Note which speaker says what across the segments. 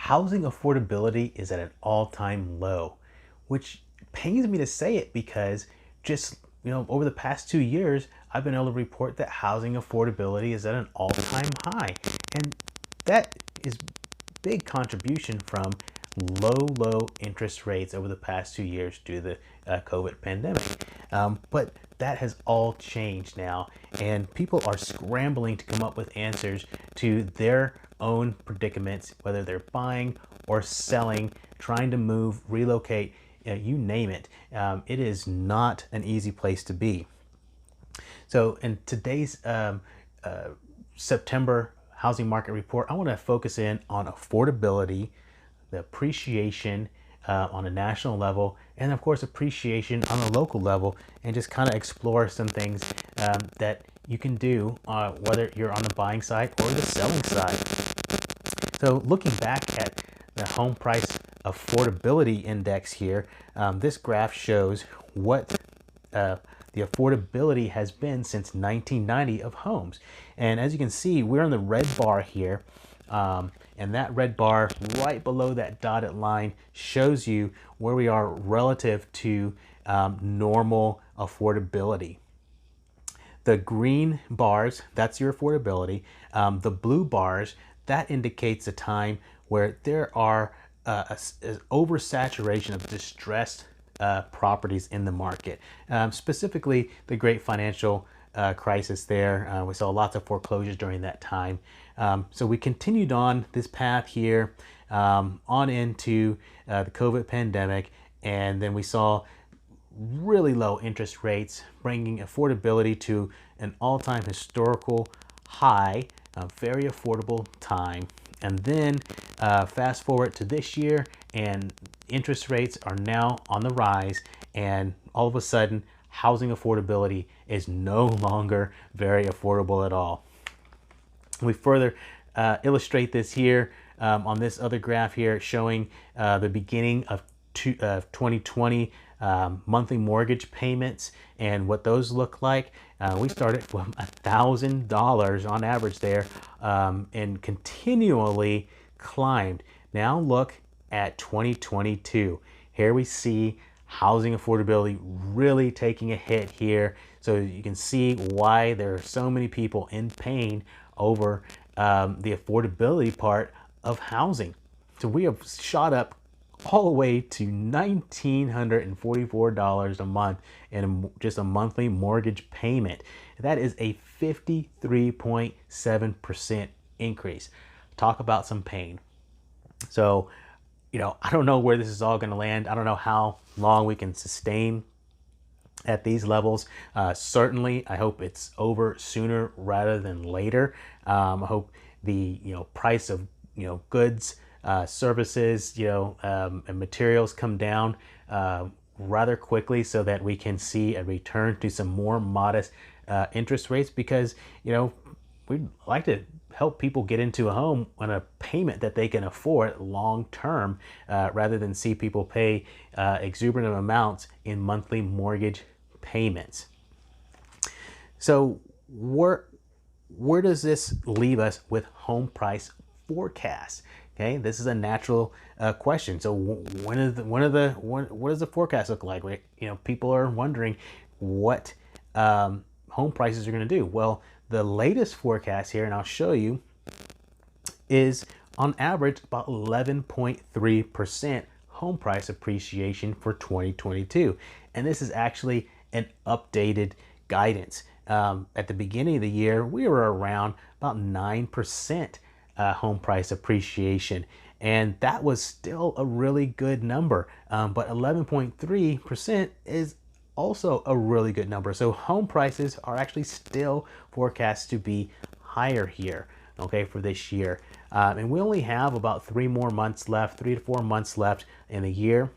Speaker 1: housing affordability is at an all-time low, which pains me to say it because just, over the past 2 years, I've been able to report that housing affordability is at an all-time high. And that is big contribution from low interest rates over the past 2 years due to the COVID pandemic. But that has all changed now, and people are scrambling to come up with answers to their own predicaments, whether they're buying or selling, trying to move, relocate, you name it. It is not an easy place to be. So in today's September housing market report, I want to focus in on affordability, the appreciation on a national level, and of course appreciation on a local level, and just kind of explore some things that you can do whether you're on the buying side or the selling side. So looking back at the home price affordability index here, this graph shows what the affordability has been since 1990 of homes. And as you can see, we're on the red bar here. And that red bar right below that dotted line shows you where we are relative to normal affordability. The green bars, that's your affordability. The blue bars, that indicates a time where there are oversaturation of distressed properties in the market. Specifically, the great financial crisis there. We saw lots of foreclosures during that time. So we continued on this path here on into the COVID pandemic, and then we saw really low interest rates, bringing affordability to an all-time historical high, very affordable time. And then fast forward to this year, and interest rates are now on the rise, and all of a sudden housing affordability is no longer very affordable at all. We further illustrate this here on this other graph here, showing the beginning of 2020 monthly mortgage payments and what those look like. We started from $1,000 on average there, and continually climbed. Now look at 2022. Here we see housing affordability really taking a hit here. So you can see why there are so many people in pain over the affordability part of housing. So we have shot up all the way to $1,944 a month in just a monthly mortgage payment. That is a 53.7% increase. Talk about some pain. So, I don't know where this is all going to land. I don't know how long we can sustain at these levels. Certainly, I hope it's over sooner rather than later. I hope the price of goods, services, and materials come down rather quickly, so that we can see a return to some more modest interest rates. Because we'd like to help people get into a home on a payment that they can afford long term, rather than see people pay exuberant amounts in monthly mortgage payments. So where does this leave us with home price forecasts? Okay, this is a natural question. So what does the forecast look like? People are wondering what home prices are going to do. Well, the latest forecast here, and I'll show you, is on average about 11.3% home price appreciation for 2022. And this is actually an updated guidance. At the beginning of the year, we were around about 9% home price appreciation, and that was still a really good number. But 11.3% is also a really good number. So home prices are actually still forecast to be higher here, okay, for this year. And we only have about 3 to 4 months left in the year.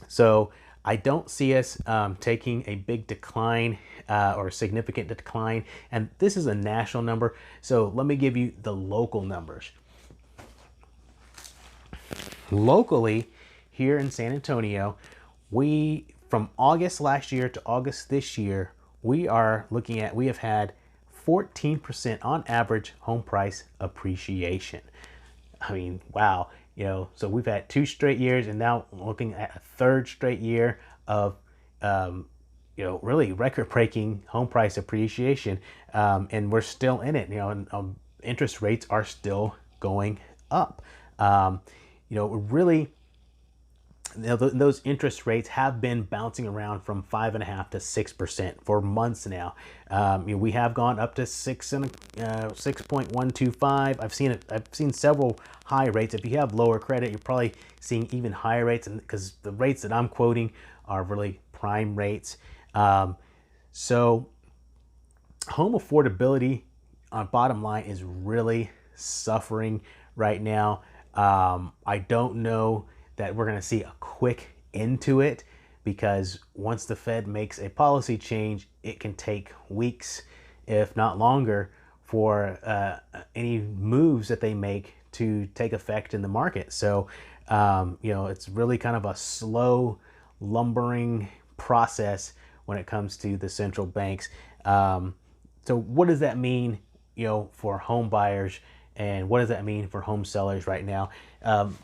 Speaker 1: So I don't see us taking a big decline or significant decline. And this is a national number. So let me give you the local numbers. Locally, here in San Antonio, from August last year to August this year, we have had 14% on average home price appreciation. I mean, wow. So we've had 2 straight years, and now looking at a third straight year of, really record-breaking home price appreciation, and we're still in it. And interest rates are still going up. Really, those interest rates have been bouncing around from 5.5% to 6% for months now. We have gone up to 6.125. I've seen several high rates. If you have lower credit, you're probably seeing even higher rates, and because the rates that I'm quoting are really prime rates. So home affordability, on bottom line, is really suffering right now. I don't know that we're going to see a quick end to it, because once the Fed makes a policy change, it can take weeks, if not longer, for any moves that they make to take effect in the market. So, it's really kind of a slow, lumbering process when it comes to the central banks. So what does that mean, for home buyers, and what does that mean for home sellers right now?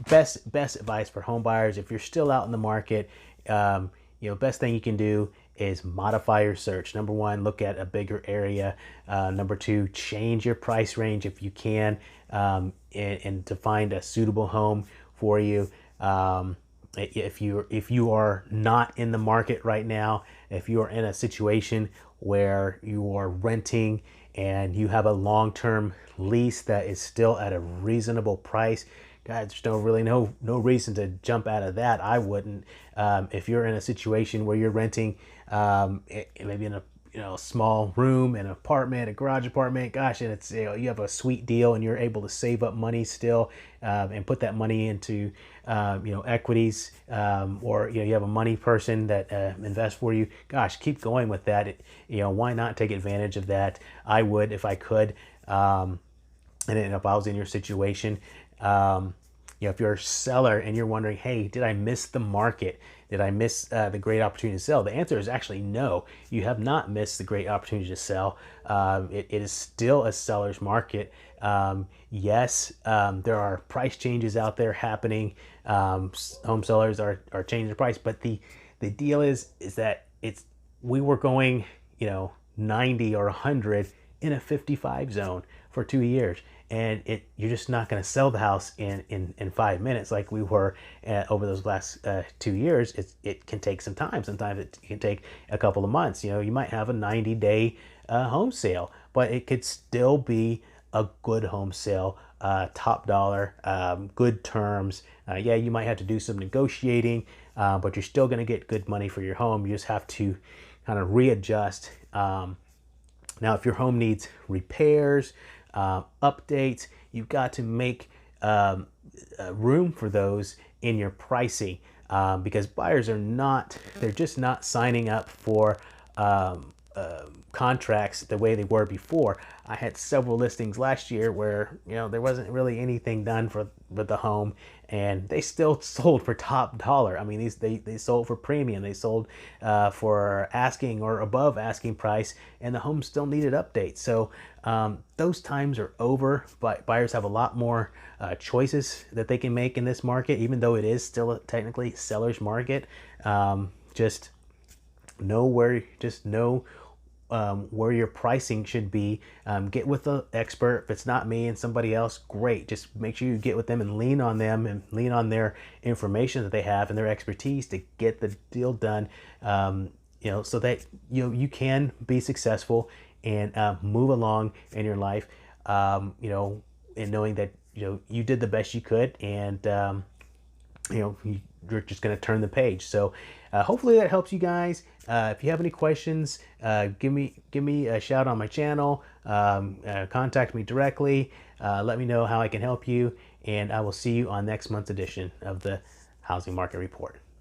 Speaker 1: Best advice for home buyers: if you're still out in the market, best thing you can do is modify your search. Number one, look at a bigger area. Number two, change your price range if you can, and to find a suitable home for you. If you are not in the market right now, if you are in a situation where you are renting and you have a long-term lease that is still at a reasonable price, guys, there's no reason to jump out of that. I wouldn't. If you're in a situation where you're renting, maybe in a small room, an apartment, a garage apartment, gosh, and it's you have a sweet deal, and you're able to save up money still, and put that money into equities, or you have a money person that invests for you. Gosh, keep going with that. Why not take advantage of that? I would, if I could. And if I was in your situation, if you're a seller and you're wondering, hey, did I miss the market? Did I miss the great opportunity to sell? The answer is actually no. You have not missed the great opportunity to sell. It is still a seller's market. Yes, there are price changes out there happening. Home sellers are changing the price, but the deal is that we were going 90 or 100 in a 55 zone for 2 years. And you're just not going to sell the house in 5 minutes like we were over those last 2 years. It can take some time. Sometimes it can take a couple of months. You might have a 90-day home sale, but it could still be a good home sale, top dollar, good terms. Yeah, you might have to do some negotiating, but you're still going to get good money for your home. You just have to kind of readjust. Now, if your home needs repairs, updates, you've got to make room for those in your pricing, because buyers they're just not signing up for contracts the way they were before. I had several listings last year where there wasn't really anything done for the home, and they still sold for top dollar. I mean, they sold for premium. They sold for asking or above asking price, and the home still needed updates. So those times are over. But buyers have a lot more choices that they can make in this market, even though it is still technically seller's market. Just know where your pricing should be. Get with the expert. If it's not me and somebody else, great. Just make sure you get with them and lean on them and lean on their information that they have and their expertise to get the deal done. So that you can be successful and move along in your life. And knowing that you did the best you could, and you're just going to turn the page. So hopefully that helps you guys. If you have any questions, give me a shout on my channel. Contact me directly. Let me know how I can help you, and I will see you on next month's edition of the Housing Market Report.